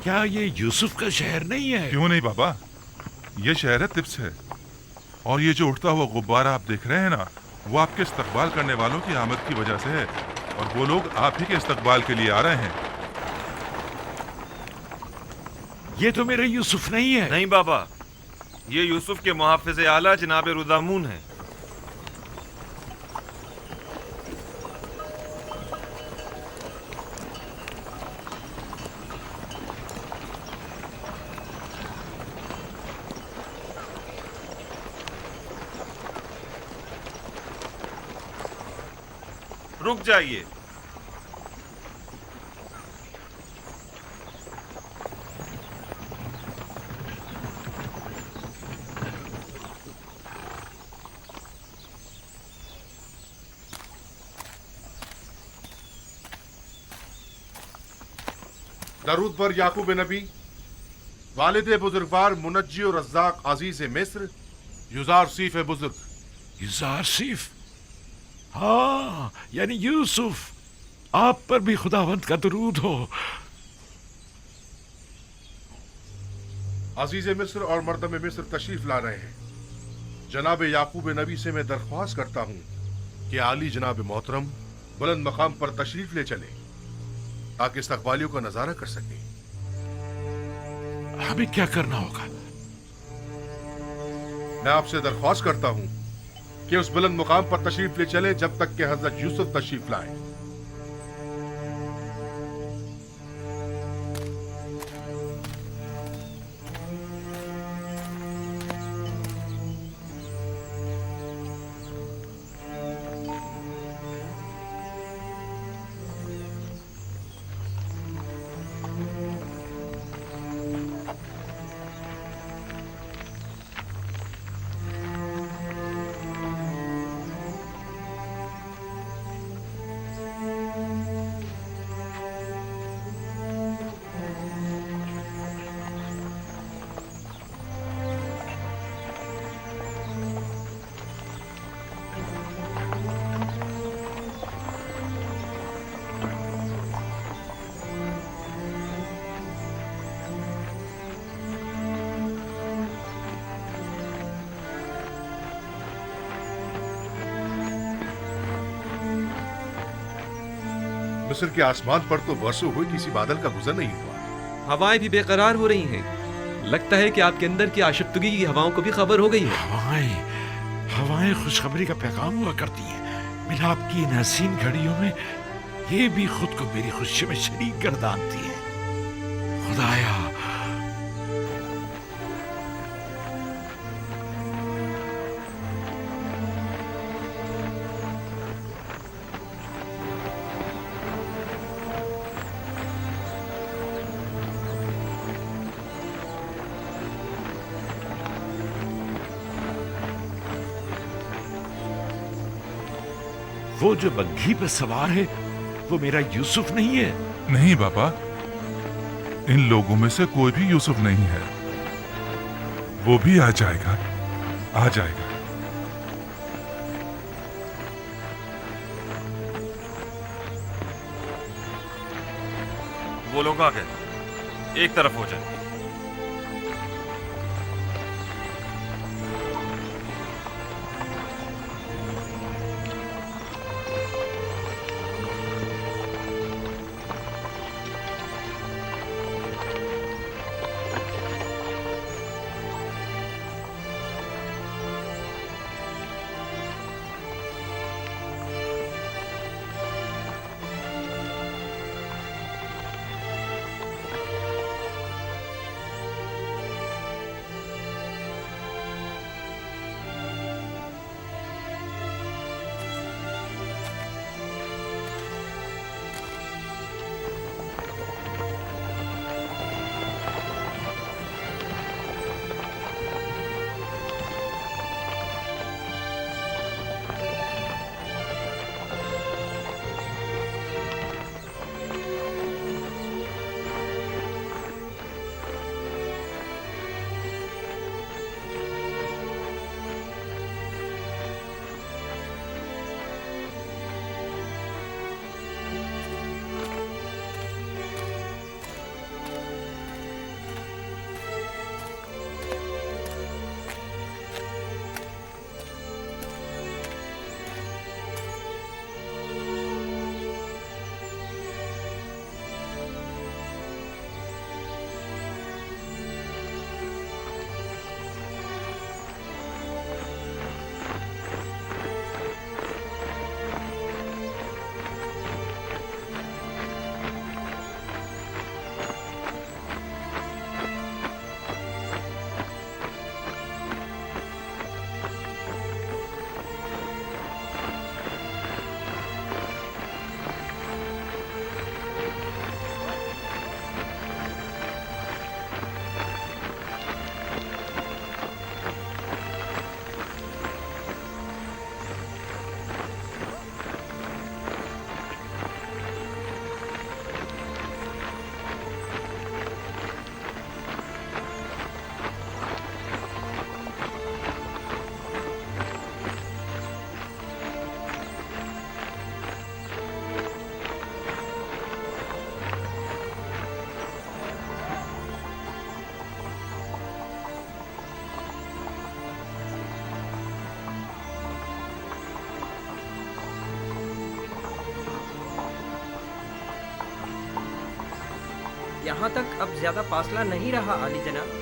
क्या ये यूसुफ का शहर नहीं है? क्यों नहीं बाबा, ये शहर है तिब्स है। और ये जो उठता हुआ गुब्बारा आप देख रहे हैं ना, वो आपके इस्तकबाल करने वालों की आमद की वजह से है। और वो लोग आप ही के इस्तकबाल के लिए आ रहे हैं। ये तो मेरा यूसुफ नहीं है। नहीं बाबा, ये यूसुफ के मुहाफिज आला जनाब रुदामून है। रुक जाइए। दरूद पर याकूब नबी, वालिद बुजुर्गवार मुनज्जी और रज़्ज़ाक अजीज मिस्र, युजार सीफ बुजुर्ग। युजार सीफ? हाँ, यानी यूसुफ। आप पर भी खुदावंत का दरूद हो। अजीज मिस्र और मर्दम मिस्र तशरीफ ला रहे हैं। जनाब याकूब नबी से मैं दरख्वास्त करता हूँ कि आली जनाब मोहतरम बुलंद मकाम पर तशरीफ ले चले ताकि इस्तकबालियों का नजारा कर सके। हमें क्या करना होगा? मैं आपसे दरख्वास्त करता हूँ कि उस बुलंद मुकाम पर तशरीफ ले चले जब तक कि हजरत यूसुफ तशरीफ लाए। मिस्र के आसमान पर तो बरसों हुए किसी बादल का गुजर नहीं हुआ। हवाएं भी बेकरार हो रही हैं। लगता है कि आपके अंदर की आशिफ्तगी की हवाओं को भी खबर हो गई है। हवाएं खुशखबरी का पैगाम हुआ करती हैं। मिलाप की इन हसीन घड़ियों में ये भी खुद को मेरी खुशी में शरीक गर्दानती है। खुदाया, वो जो बग्घी पर सवार है वो मेरा यूसुफ नहीं है। नहीं बाबा, इन लोगों में से कोई भी यूसुफ नहीं है। वो भी आ जाएगा, आ जाएगा। वो लोग आ गए, एक तरफ हो जाए। यहाँ तक अब ज्यादा फासला नहीं रहा आली जनाब।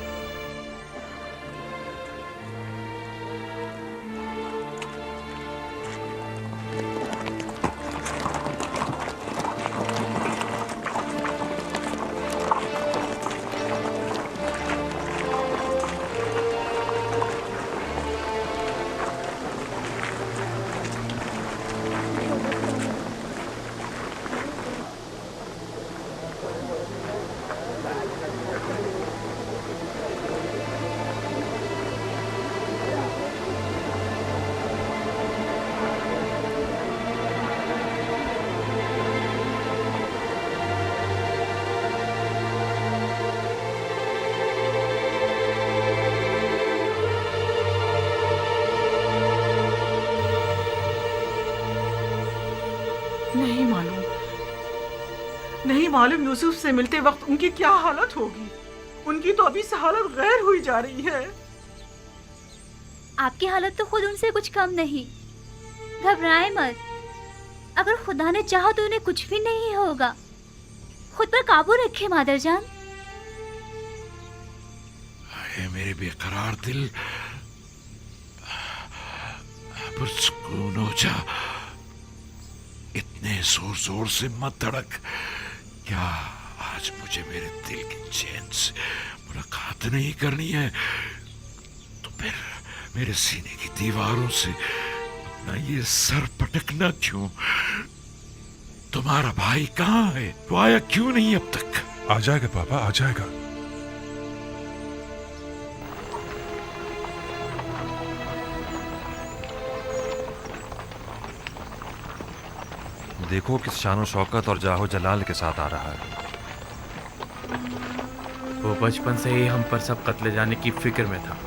नहीं मालूम, नहीं मालूम यूसुफ से मिलते वक्त उनकी क्या हालत होगी। उनकी तो अभी से हालत गैर हुई जा रही है। आपकी हालत तो खुद उनसे कुछ कम नहीं। घबराएं मत, अगर खुदा ने चाहा तो उन्हें कुछ भी नहीं होगा। खुद पर काबू रखे मादरजान। अरे मेरे बेकरार दिल, पुरसकून हो जा। इतने जोर जोर से मत धड़क। क्या आज मुझे मेरे दिल के चैन से मुलाकात नहीं करनी है तो फिर मेरे सीने की दीवारों से अपना ये सर पटकना क्यों? तुम्हारा भाई कहाँ है? वो आया क्यों नहीं अब तक? आ जाएगा पापा, आ जाएगा। देखो किस शानो शौकत और जाहो जलाल के साथ आ रहा है। वो बचपन से ही हम पर सब कत्ले जाने की फिक्र में था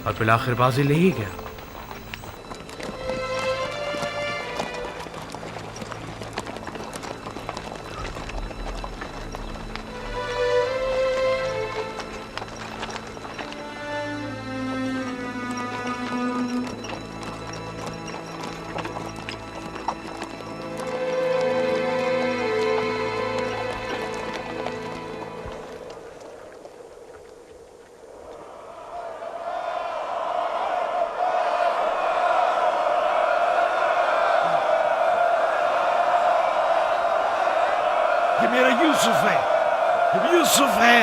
और फिर आखिर बाजी ले ही गया। ये मेरा यूसुफ है, यूसुफ है।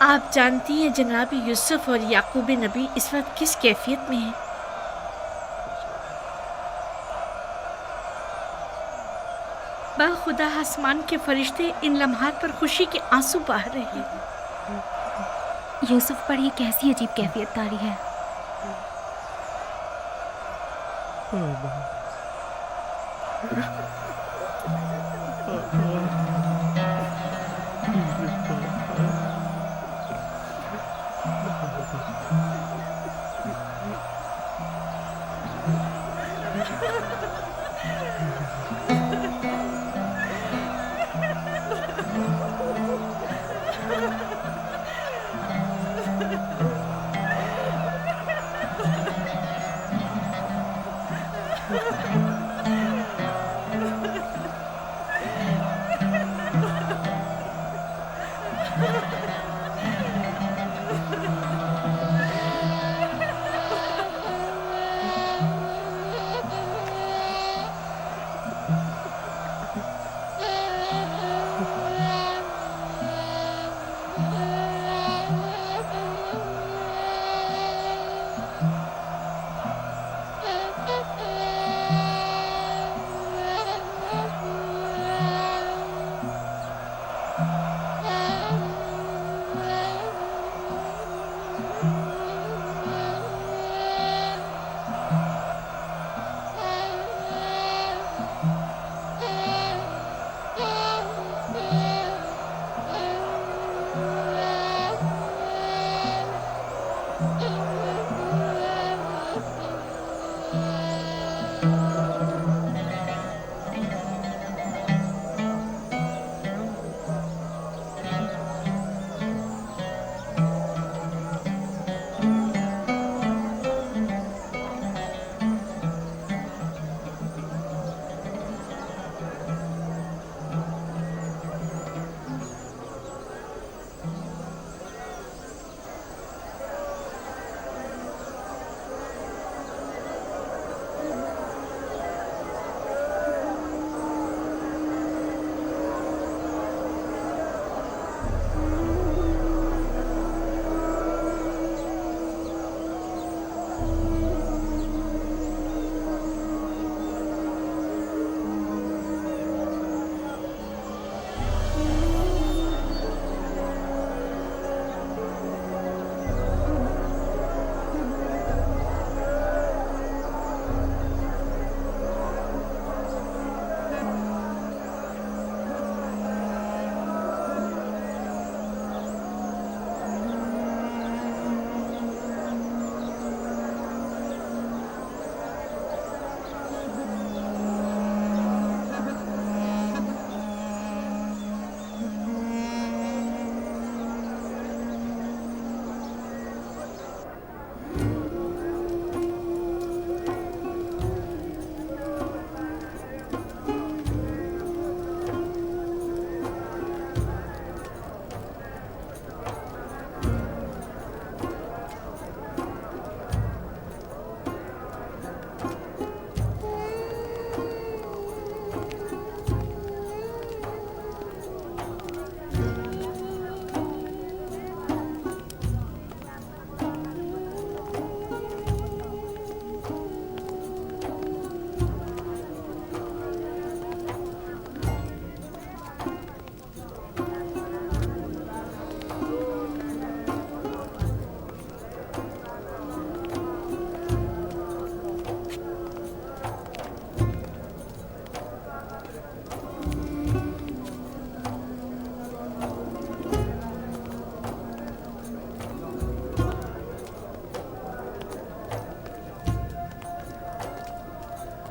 आप जानती हैं जनाब यूसुफ और याकूब नबी इस वक्त किस कैफियत में हैं? खुदा आसमान के फरिश्ते इन लम्हात पर खुशी के आंसू बहा रहे हैं। यूसुफ पर ये कैसी अजीब कैफियत तारी है।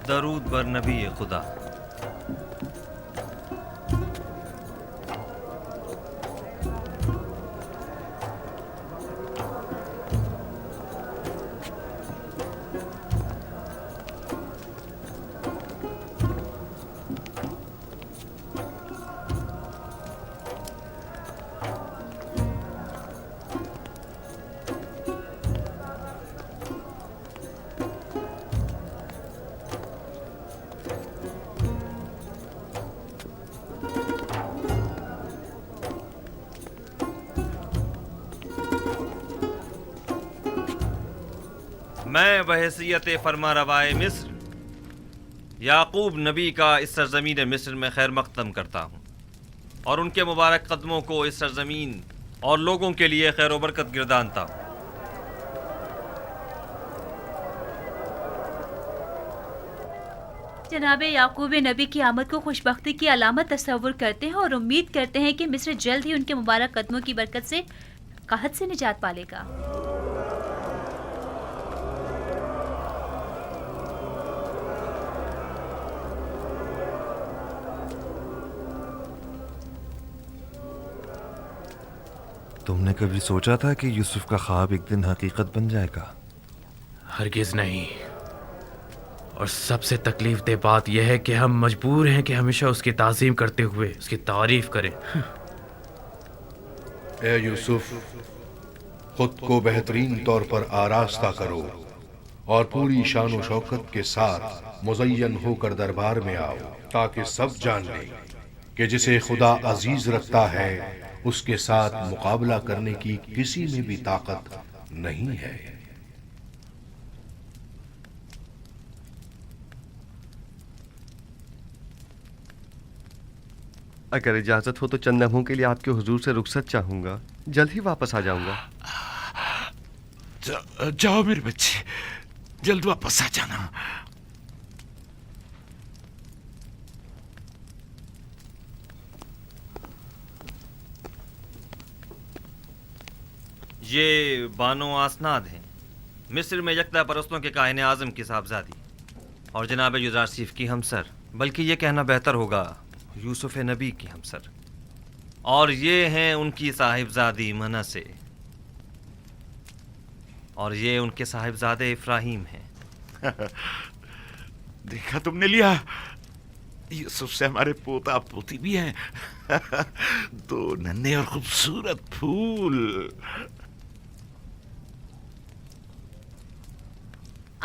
दरूद बर नबी खुदा। मैं बहैसियत फरमा रवाए मिस्र याकूब नबी का इस सरजमीन मिस्र में खैर मकदम करता हूँ और उनके मुबारक कदमों को इस सरजमीन और लोगों के लिए खैर व बरकत गिरदानता हूँ। जनाब याकूब नबी की आमद को खुशबख्ती की अलामत तस्वुर करते हैं और उम्मीद करते हैं कि मिस्र जल्द ही उनके मुबारक कदमों की बरकत से कहत से निजात पालेगा। तुमने कभी सोचा था कि यूसुफ का ख्वाब एक दिन हकीकत बन जाएगा? हरगिज नहीं। और सबसे तकलीफ दे बात यह है कि हम मजबूर हैं कि हमेशा उसकी ताज़ीम करते हुए उसकी तारीफ करें। ए यूसुफ, खुद को बेहतरीन तौर पर आरास्ता करो और पूरी शान व शौकत के साथ मुज़य्यन होकर दरबार में आओ, ताकि सब जान लें कि जिसे खुदा अजीज रखता है उसके साथ मुकाबला करने की किसी में भी ताकत नहीं है। अगर इजाजत हो तो चंद लम्हों के लिए आपके हुजूर से रुखसत चाहूंगा, जल्द ही वापस आ जाऊंगा। जाओ मेरे बच्चे, जल्द वापस आ जाना। ये बानो आसनाद हैं, मिस्र में यकता परस्तों के काहिन आज़म की साहबजादी और जनाब युजारसीफ की हमसर, बल्कि ये कहना बेहतर होगा यूसुफ नबी की हमसर, और ये हैं उनकी साहिबजादी मनसे, और ये उनके साहिबजादे इफ्राहीम हैं। देखा तुमने लिया, यूसुफ से हमारे पोता पोती भी हैं। दो नन्हे और खूबसूरत फूल।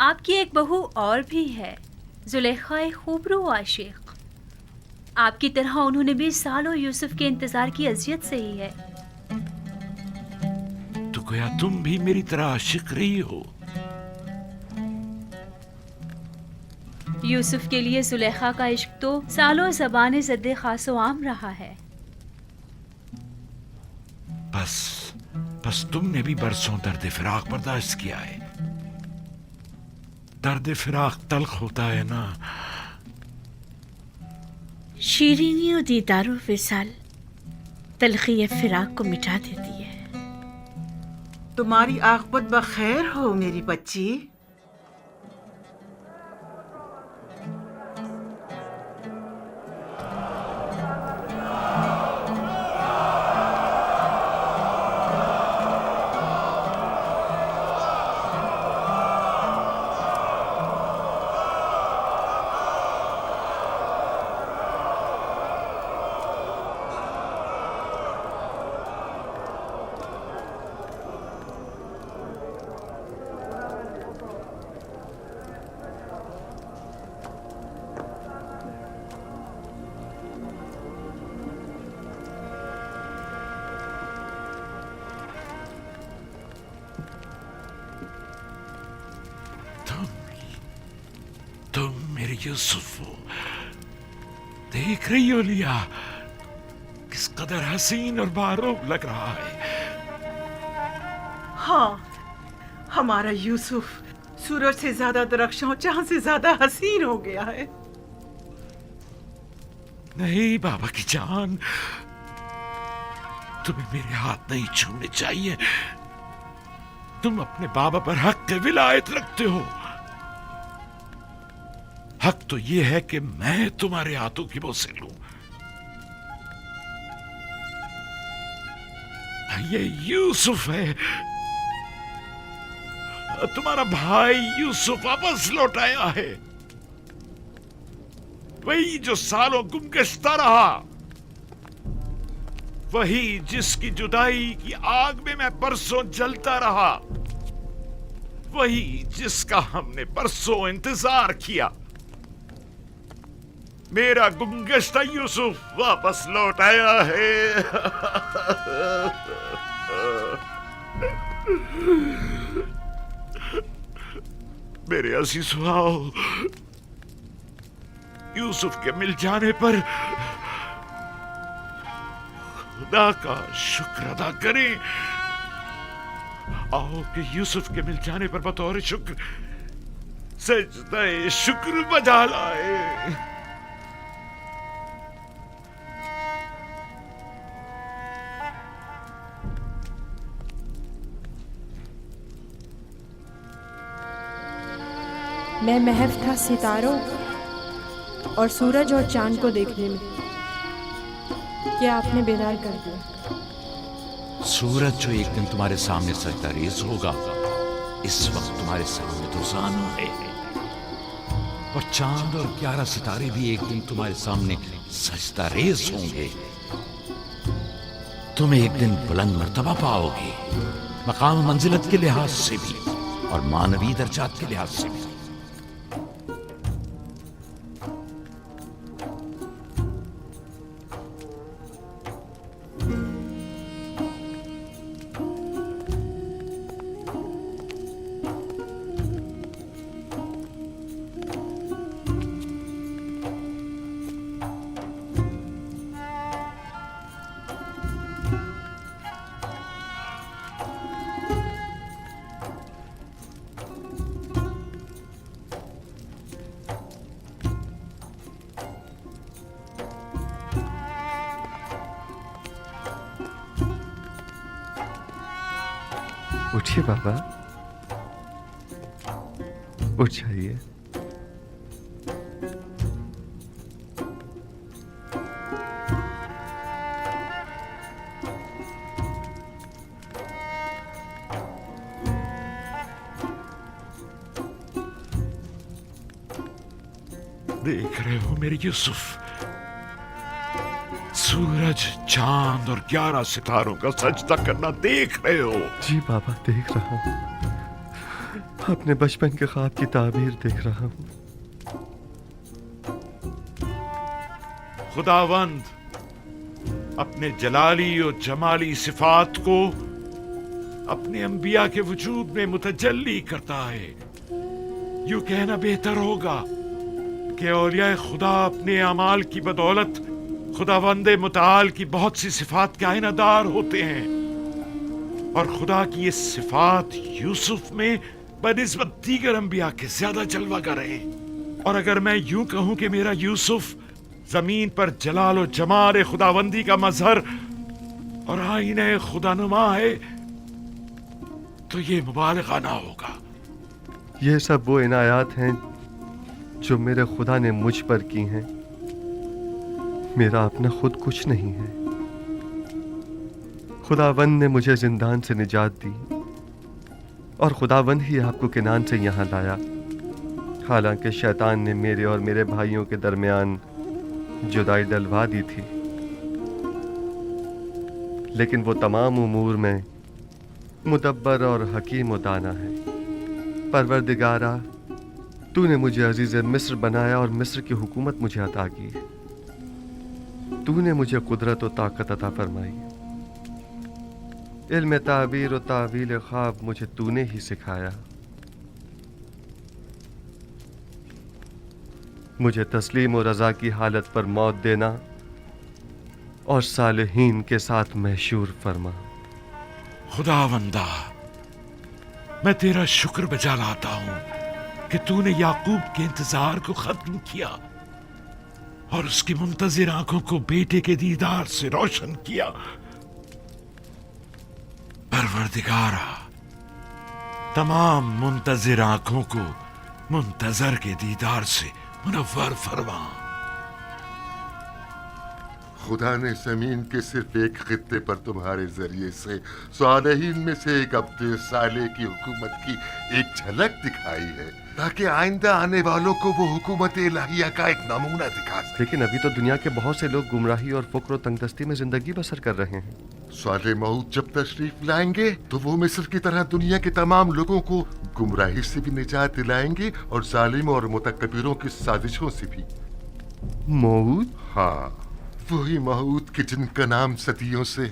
आपकी एक बहू और भी है, जुलेखा खूबरू आशिक। आपकी तरह उन्होंने भी सालों यूसुफ के इंतजार की अजियत सही है। तो गोया तुम भी मेरी तरह आशिक रही हो। यूसुफ के लिए जुलेखा का इश्क तो सालों ज़बान ज़द्दे खासो आम रहा है। बस तुमने भी बरसों दर्द फिराक बर्दाश्त किया है। दर्द फिराक तल्ख होता है ना। शीरीनी और दीदार विसाल तलखी फिराक को मिटा देती है। तुम्हारी आखिरत बखैर हो मेरी बच्ची। तुम मेरे यूसुफ हो, देख रही हो लिया किस कदर हसीन और बारूब लग रहा है। हाँ, हमारा यूसुफ सूरज से ज्यादा दरख्शां, चांद से ज्यादा हसीन हो गया है। नहीं बाबा की जान, तुम्हें मेरे हाथ नहीं छूने चाहिए। तुम अपने बाबा पर हक के विलायत रखते हो। हक तो यह है कि मैं तुम्हारे हाथों की बोसे लूं। ये यूसुफ है, तुम्हारा भाई यूसुफ वापस लौट आया है। वही जो सालों गुमगश्ता रहा, वही जिसकी जुदाई की आग में मैं बरसों जलता रहा, वही जिसका हमने बरसों इंतजार किया। मेरा गुमगश्ता यूसुफ वापस लौट आया है। मेरे अजीज सुहाओ, यूसुफ के मिल जाने पर खुदा का शुक्र अदा करें। आओ कि यूसुफ के मिल जाने पर बतौर शुक्र सजदा शुक्र बजा लाए। मैं महव था सितारों और सूरज और चांद को देखने में, क्या आपने बेदार कर दिया। सूरज जो एक दिन तुम्हारे सामने सजदा रेज होगा, इस वक्त तुम्हारे सामने तो जानो है, और चांद और 11 सितारे भी एक दिन तुम्हारे सामने सजदा रेज होंगे। तुम एक दिन बुलंद मर्तबा पाओगे, मकाम मंजिलत के लिहाज से भी और मानवी दर्जात के लिहाज से भी। उठिए बाबा, उठ जाइए। देख रहे हो मेरे यूसुफ, सूरज, चांद और 11 सितारों का सजदा करना देख रहे हो? जी बाबा, देख रहा हूँ। अपने बचपन के ख्वाब की ताबीर देख रहा हूँ। खुदावंद अपने जलाली और जमाली सिफात को अपने अंबिया के वजूद में मुतजल्ली करता है। यूं कहना बेहतर होगा कि औलिया खुदा अपने अमाल की बदौलत खुदावंदे मुताल की बहुत सी सिफात के आईनादार होते हैं, और खुदा की ये सिफात यूसुफ में बनिस्बत दीगर अंबिया के ज्यादा जलवागर है। और अगर मैं यूं कहूं कि मेरा यूसुफ जमीन पर जलाल और जमाल खुदावंदी का मजहर और आईने खुदानुमा है, तो ये मुबालगा ना होगा। ये सब वो इनायात हैं जो मेरे खुदा ने मुझ पर की हैं। मेरा अपना खुद कुछ नहीं है। खुदावंद ने मुझे जिंदान से निजात दी, और खुदावंद ही आपको किनान से यहाँ लाया। हालांकि शैतान ने मेरे और मेरे भाइयों के दरमियान जुदाई डलवा दी थी, लेकिन वो तमाम उमूर में मुदब्बर और हकीम व दाना है। परवरदिगारा, तूने मुझे अजीज़ मिस्र बनाया और मिस्र की हुकूमत मुझे अता की। तूने मुझे कुदरत और ताकत अता फरमाई। इल्म ताबीर और तावील ख्वाब मुझे तूने ही सिखाया। मुझे तस्लीम और रजा की हालत पर मौत देना और सालिहीन के साथ महशूर फरमा। खुदावंदा, मैं तेरा शुक्र बजा लाता हूं कि तूने याकूब के इंतजार को खत्म किया और उसकी मुंतजिर आंखों को बेटे के दीदार से रोशन किया। परवरदिगारा, तमाम मुंतजिर आंखों को मुंतजर के दीदार से मुनव्वर फरमा। खुदा ने जमीन के सिर्फ एक खित्ते पर तुम्हारे जरिए से सालेहीन में से एक अब्दे साले की हुकूमत की एक झलक दिखाई है, ताकि आइंदा आने वालों को वो हुकूमत इलाहिया का एक नमूना दिखा सके। लेकिन अभी तो दुनिया के बहुत से लोग गुमराही और फुक्र और तंगदस्ती में जिंदगी बसर कर रहे हैं। साले मऊद जब तशरीफ लाएंगे तो वो मिस्र की तरह दुनिया के तमाम लोगों को गुमराही से भी निजात दिलाएंगे और जालिम और मुतकब्बिरों की साजिशों से भी। मऊद? हाँ, वही मऊद कि जिनका नाम सदियों से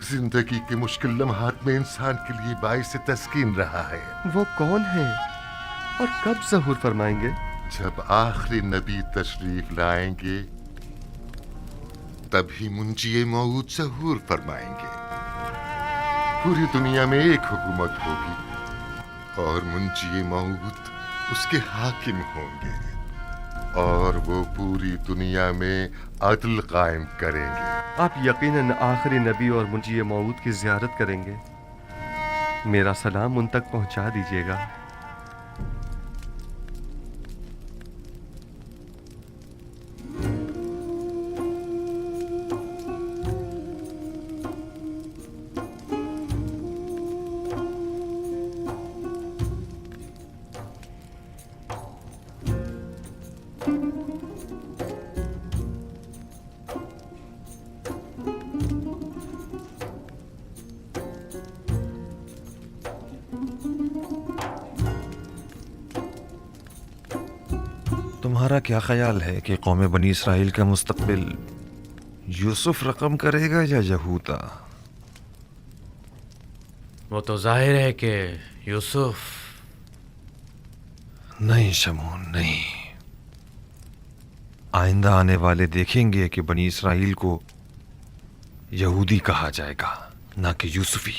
जिंदगी के मुश्किल लम्हात में इंसान के लिए बाइस तस्कीन रहा है। वो कौन है? और कब ज़हूर फरमाएंगे? जब आखिरी नबी तशरीफ लाएंगे तभी मुंजी मौऊद ज़हूर फरमाएंगे। पूरी दुनिया में एक हुकूमत होगी और मुंजी मौऊद उसके हाकिम होंगे और वो पूरी दुनिया में अदल कायम करेंगे। आप यकीनन आखिरी नबी और मुंजी मौऊद की ज़ियारत करेंगे। मेरा सलाम उन तक पहुंचा दीजिएगा। तुम्हारा क्या ख्याल है कि कौम बनी इसराइल का मुस्तकबिल यूसुफ रकम करेगा या यहूदा? वो तो जाहिर है कि यूसुफ। नहीं शमून, नहीं। आइंदा आने वाले देखेंगे कि बनी इसराइल को यहूदी कहा जाएगा, ना कि यूसुफी।